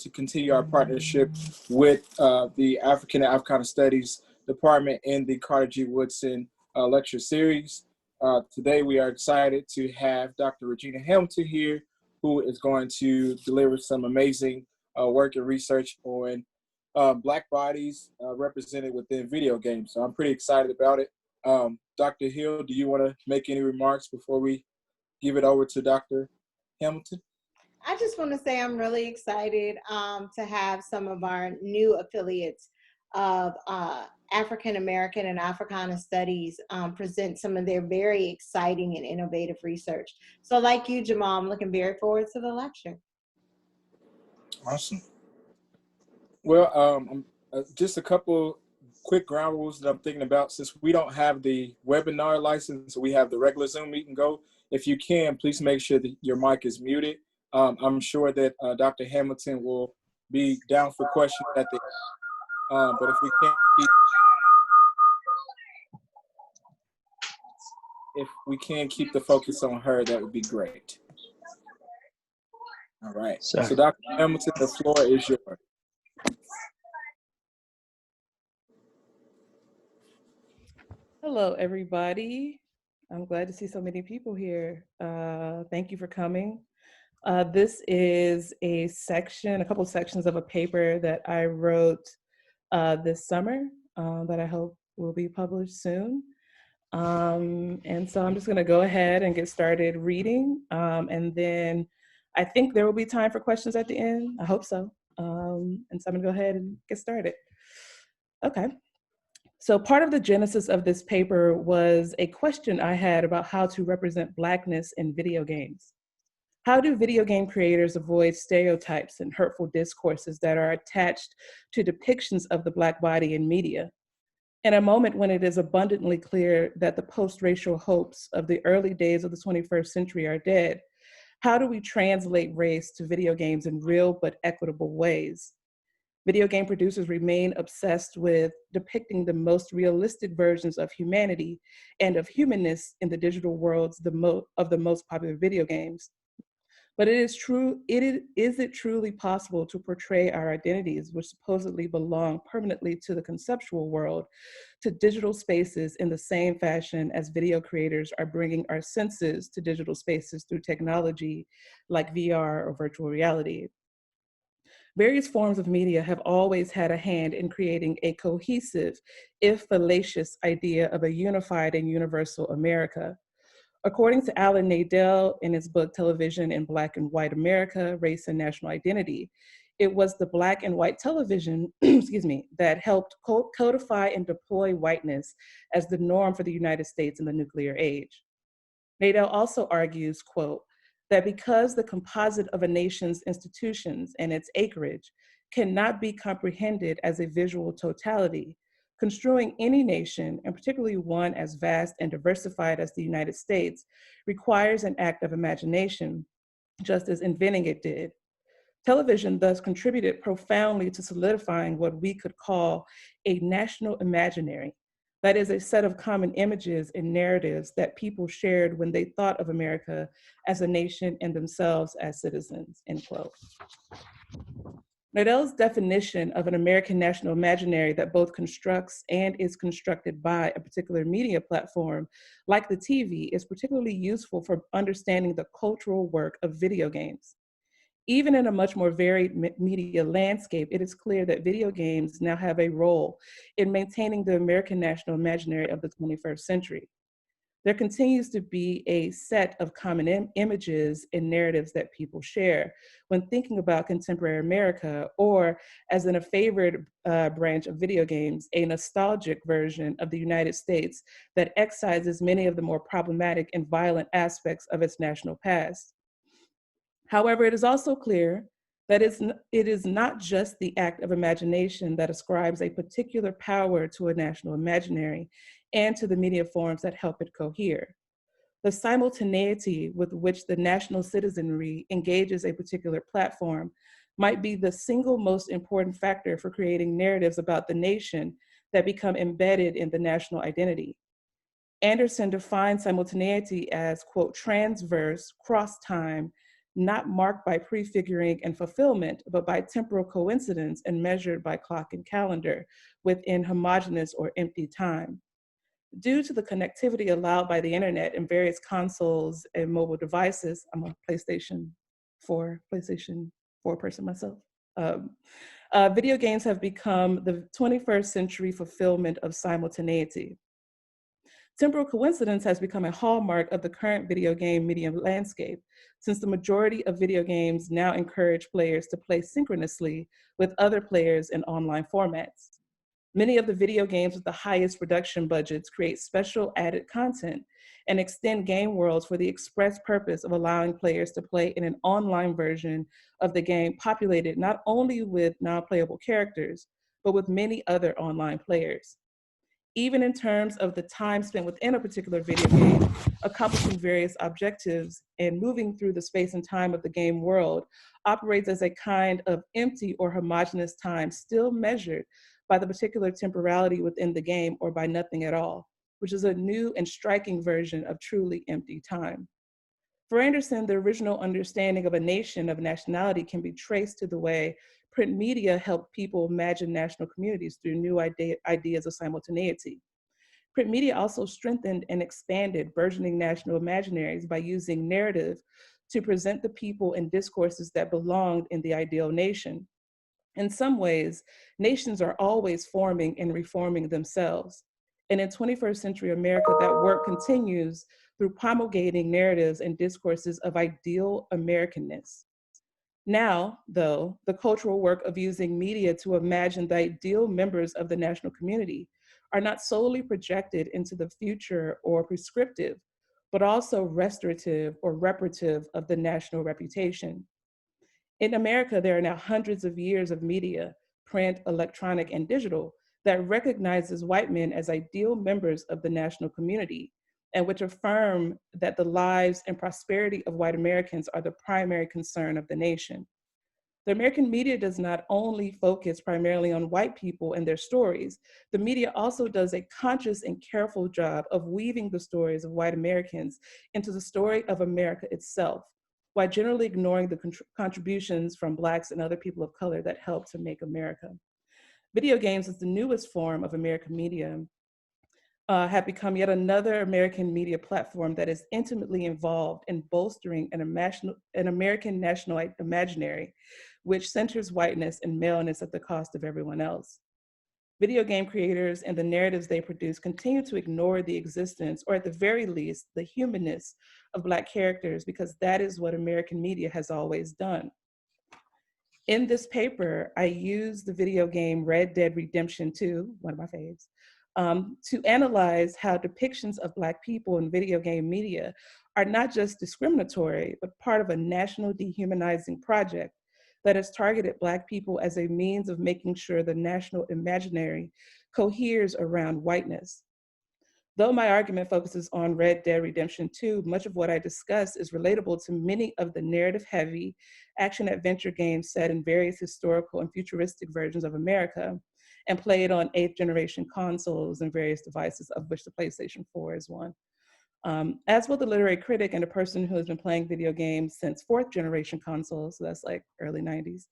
to continue our partnership with the African and Africana Studies Department in the Carter G. Woodson Lecture Series. Today, we are excited to have Dr. Regina Hamilton here, who is going to deliver some amazing work and research on Black bodies represented within video games. So I'm pretty excited about it. Dr. Hill, do you want to make any remarks before we give it over to Dr. Hamilton? I just want to say I'm really excited to have some of our new affiliates of African American and Africana Studies present some of their very exciting and innovative research. So like you, Jamal, I'm looking very forward to the lecture. Awesome. Well, just a couple quick ground rules that I'm thinking about. Since we don't have the webinar license, we have the regular Zoom meet and go. If you can, please make sure that your mic is muted. I'm sure that Dr. Hamilton will be down for questions at the end. But if we can keep the focus on her, that would be great. All right. So Dr. Hamilton, the floor is yours. Hello, everybody. I'm glad to see so many people here. Thank you for coming. This is a couple sections of a paper that I wrote this summer that I hope will be published soon. And so I'm just gonna go ahead and get started reading. And then I think there will be time for questions at the end. I hope so. And so I'm gonna go ahead and get started. Okay. So part of the genesis of this paper was a question I had about how to represent Blackness in video games. How do video game creators avoid stereotypes and hurtful discourses that are attached to depictions of the Black body in media? In a moment when it is abundantly clear that the post-racial hopes of the early days of the 21st century are dead, how do we translate race to video games in real but equitable ways? Video game producers remain obsessed with depicting the most realistic versions of humanity and of humanness in the digital worlds of the most popular video games. But is it truly possible to portray our identities, which supposedly belong permanently to the conceptual world, to digital spaces in the same fashion as video creators are bringing our senses to digital spaces through technology like VR or virtual reality? Various forms of media have always had a hand in creating a cohesive, if fallacious, idea of a unified and universal America. According to Alan Nadell in his book, Television in Black and White America, Race and National Identity, it was the Black and white television, that helped codify and deploy whiteness as the norm for the United States in the nuclear age. Nadell also argues, quote, that because the composite of a nation's institutions and its acreage cannot be comprehended as a visual totality, construing any nation, and particularly one as vast and diversified as the United States, requires an act of imagination, just as inventing it did. Television thus contributed profoundly to solidifying what we could call a national imaginary. That is a set of common images and narratives that people shared when they thought of America as a nation and themselves as citizens, end quote. Nadell's definition of an American national imaginary that both constructs and is constructed by a particular media platform, like the TV, is particularly useful for understanding the cultural work of video games. Even in a much more varied media landscape, it is clear that video games now have a role in maintaining the American national imaginary of the 21st century. There continues to be a set of common images and narratives that people share when thinking about contemporary America, or, as in a favorite branch of video games, a nostalgic version of the United States that excises many of the more problematic and violent aspects of its national past. However, it is also clear that it is not just the act of imagination that ascribes a particular power to a national imaginary and to the media forms that help it cohere. The simultaneity with which the national citizenry engages a particular platform might be the single most important factor for creating narratives about the nation that become embedded in the national identity. Anderson defines simultaneity as, quote, transverse, cross-time, not marked by prefiguring and fulfillment, but by temporal coincidence and measured by clock and calendar within homogeneous or empty time. Due to the connectivity allowed by the internet and various consoles and mobile devices, I'm a PlayStation 4 person myself. Video games have become the 21st century fulfillment of simultaneity. Temporal coincidence has become a hallmark of the current video game medium landscape, since the majority of video games now encourage players to play synchronously with other players in online formats. Many of the video games with the highest production budgets create special added content and extend game worlds for the express purpose of allowing players to play in an online version of the game populated not only with non-playable characters, but with many other online players. Even in terms of the time spent within a particular video game, accomplishing various objectives and moving through the space and time of the game world operates as a kind of empty or homogeneous time still measured by the particular temporality within the game or by nothing at all, which is a new and striking version of truly empty time. For Anderson, the original understanding of a nation, of nationality, can be traced to the way print media helped people imagine national communities through new ideas of simultaneity. Print media also strengthened and expanded burgeoning national imaginaries by using narrative to present the people and discourses that belonged in the ideal nation. In some ways, nations are always forming and reforming themselves. And in 21st century America, that work continues through promulgating narratives and discourses of ideal Americanness. Now, though, the cultural work of using media to imagine the ideal members of the national community are not solely projected into the future or prescriptive, but also restorative or reparative of the national reputation. In America, there are now hundreds of years of media, print, electronic, and digital, that recognizes white men as ideal members of the national community, and which affirm that the lives and prosperity of white Americans are the primary concern of the nation. The American media does not only focus primarily on white people and their stories, the media also does a conscious and careful job of weaving the stories of white Americans into the story of America itself, while generally ignoring the contributions from Blacks and other people of color that help to make America. Video games is the newest form of American media, have become yet another American media platform that is intimately involved in bolstering an American national imaginary, which centers whiteness and maleness at the cost of everyone else. Video game creators and the narratives they produce continue to ignore the existence, or at the very least, the humanness of Black characters, because that is what American media has always done. In this paper, I used the video game Red Dead Redemption 2, one of my faves, to analyze how depictions of Black people in video game media are not just discriminatory, but part of a national dehumanizing project that has targeted Black people as a means of making sure the national imaginary coheres around whiteness. Though my argument focuses on Red Dead Redemption 2, much of what I discuss is relatable to many of the narrative-heavy action-adventure games set in various historical and futuristic versions of America and played on 8th-generation consoles and various devices, of which the PlayStation 4 is one. As both a literary critic and a person who has been playing video games since 4th-generation consoles, so that's like early 90s,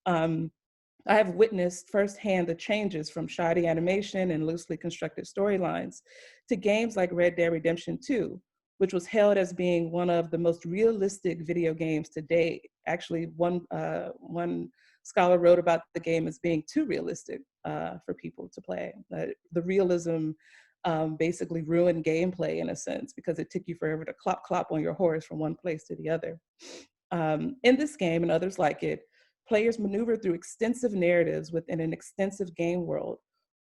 I have witnessed firsthand the changes from shoddy animation and loosely constructed storylines to games like Red Dead Redemption 2, which was hailed as being one of the most realistic video games to date. Actually, one scholar wrote about the game as being too realistic for people to play. The realism basically ruined gameplay in a sense, because it took you forever to clop on your horse from one place to the other. In this game and others like it, players maneuver through extensive narratives within an extensive game world,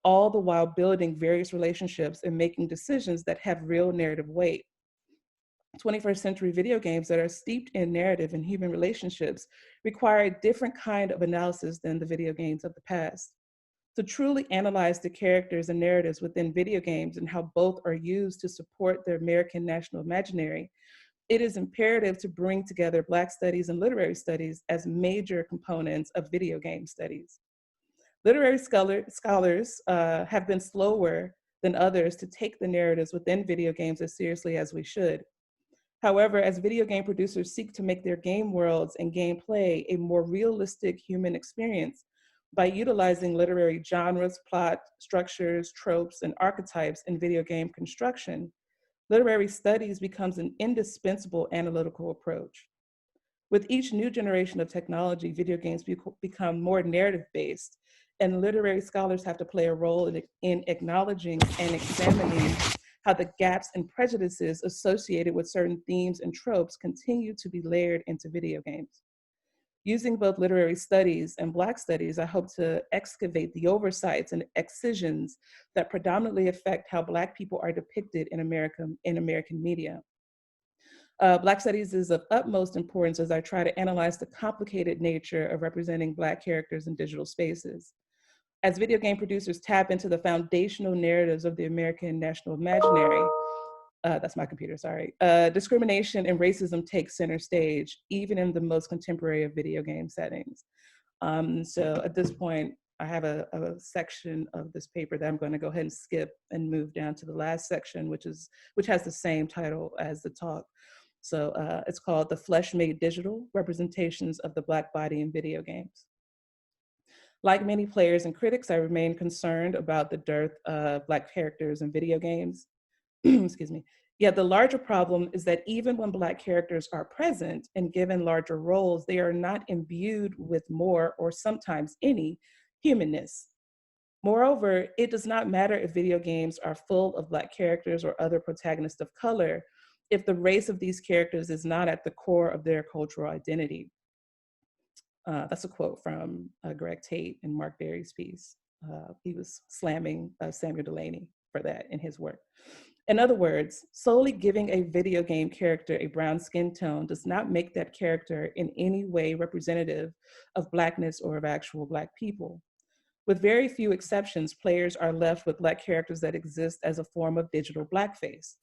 all the while building various relationships and making decisions that have real narrative weight. 21st century video games that are steeped in narrative and human relationships require a different kind of analysis than the video games of the past. To truly analyze the characters and narratives within video games and how both are used to support the American national imaginary, it is imperative to bring together Black studies and literary studies as major components of video game studies. Literary scholars have been slower than others to take the narratives within video games as seriously as we should. However, as video game producers seek to make their game worlds and gameplay a more realistic human experience by utilizing literary genres, plot, structures, tropes, and archetypes in video game construction, literary studies becomes an indispensable analytical approach. With each new generation of technology, video games become more narrative-based, and literary scholars have to play a role in acknowledging and examining how the gaps and prejudices associated with certain themes and tropes continue to be layered into video games. Using both literary studies and Black studies, I hope to excavate the oversights and excisions that predominantly affect how Black people are depicted in American media. Black studies is of utmost importance as I try to analyze the complicated nature of representing Black characters in digital spaces. As video game producers tap into the foundational narratives of the American national imaginary, that's my computer, sorry, discrimination and racism take center stage, even in the most contemporary of video game settings. So at this point, I have a section of this paper that I'm going to go ahead and skip and move down to the last section, which has the same title as the talk. So it's called The Flesh Made Digital, Representations of the Black Body in Video Games. Like many players and critics, I remain concerned about the dearth of Black characters in video games. Excuse me. Yet the larger problem is that even when Black characters are present and given larger roles, they are not imbued with more or sometimes any humanness. Moreover, it does not matter if video games are full of Black characters or other protagonists of color if the race of these characters is not at the core of their cultural identity. That's a quote from Greg Tate in Mark Berry's piece. He was slamming Samuel Delaney for that in his work. In other words, solely giving a video game character a brown skin tone does not make that character in any way representative of Blackness or of actual Black people. With very few exceptions, players are left with Black characters that exist as a form of digital blackface,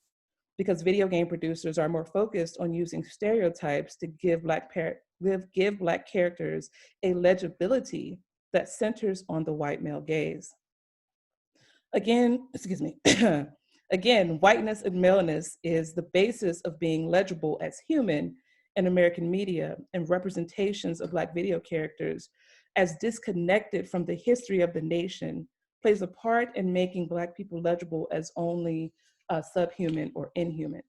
because video game producers are more focused on using stereotypes to give Black characters a legibility that centers on the white male gaze. Again, excuse me, again, whiteness and maleness is the basis of being legible as human in American media, and representations of Black video characters as disconnected from the history of the nation plays a part in making Black people legible as only subhuman or inhuman.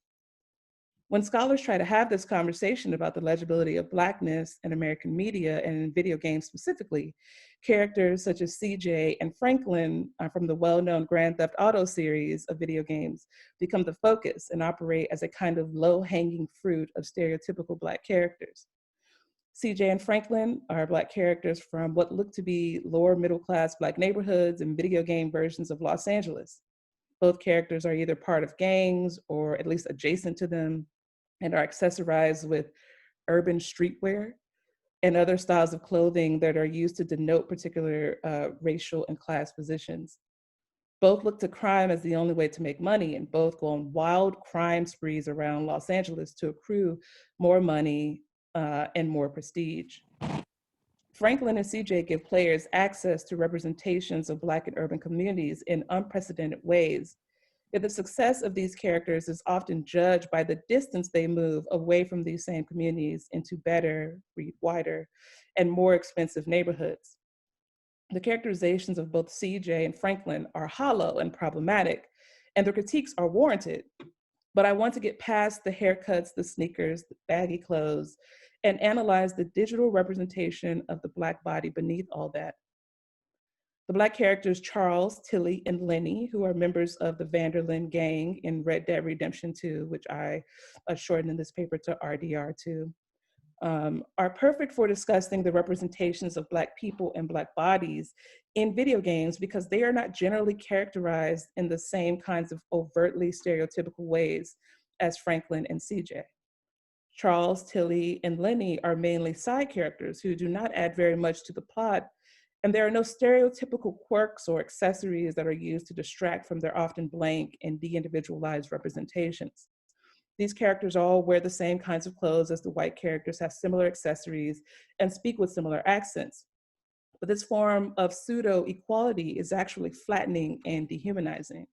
When scholars try to have this conversation about the legibility of Blackness in American media and in video games specifically, characters such as CJ and Franklin from the well-known Grand Theft Auto series of video games become the focus and operate as a kind of low-hanging fruit of stereotypical Black characters. CJ and Franklin are Black characters from what look to be lower middle-class Black neighborhoods and video game versions of Los Angeles. Both characters are either part of gangs or at least adjacent to them, and are accessorized with urban streetwear and other styles of clothing that are used to denote particular racial and class positions. Both look to crime as the only way to make money, and both go on wild crime sprees around Los Angeles to accrue more money and more prestige. Franklin and CJ give players access to representations of Black and urban communities in unprecedented ways. Yet the success of these characters is often judged by the distance they move away from these same communities into better, read wider, and more expensive neighborhoods. The characterizations of both CJ and Franklin are hollow and problematic, and their critiques are warranted. But I want to get past the haircuts, the sneakers, the baggy clothes, and analyze the digital representation of the Black body beneath all that. The Black characters Charles, Tilly, and Lenny, who are members of the Vanderlyn gang in Red Dead Redemption 2, which I shortened in this paper to RDR2, are perfect for discussing the representations of Black people and Black bodies in video games because they are not generally characterized in the same kinds of overtly stereotypical ways as Franklin and CJ. Charles, Tilly, and Lenny are mainly side characters who do not add very much to the plot, and there are no stereotypical quirks or accessories that are used to distract from their often blank and de-individualized representations. These characters all wear the same kinds of clothes as the white characters, have similar accessories, and speak with similar accents. But this form of pseudo-equality is actually flattening and dehumanizing.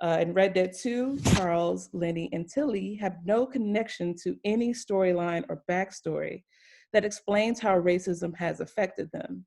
In Red Dead 2, Charles, Lenny, and Tilly have no connection to any storyline or backstory that explains how racism has affected them.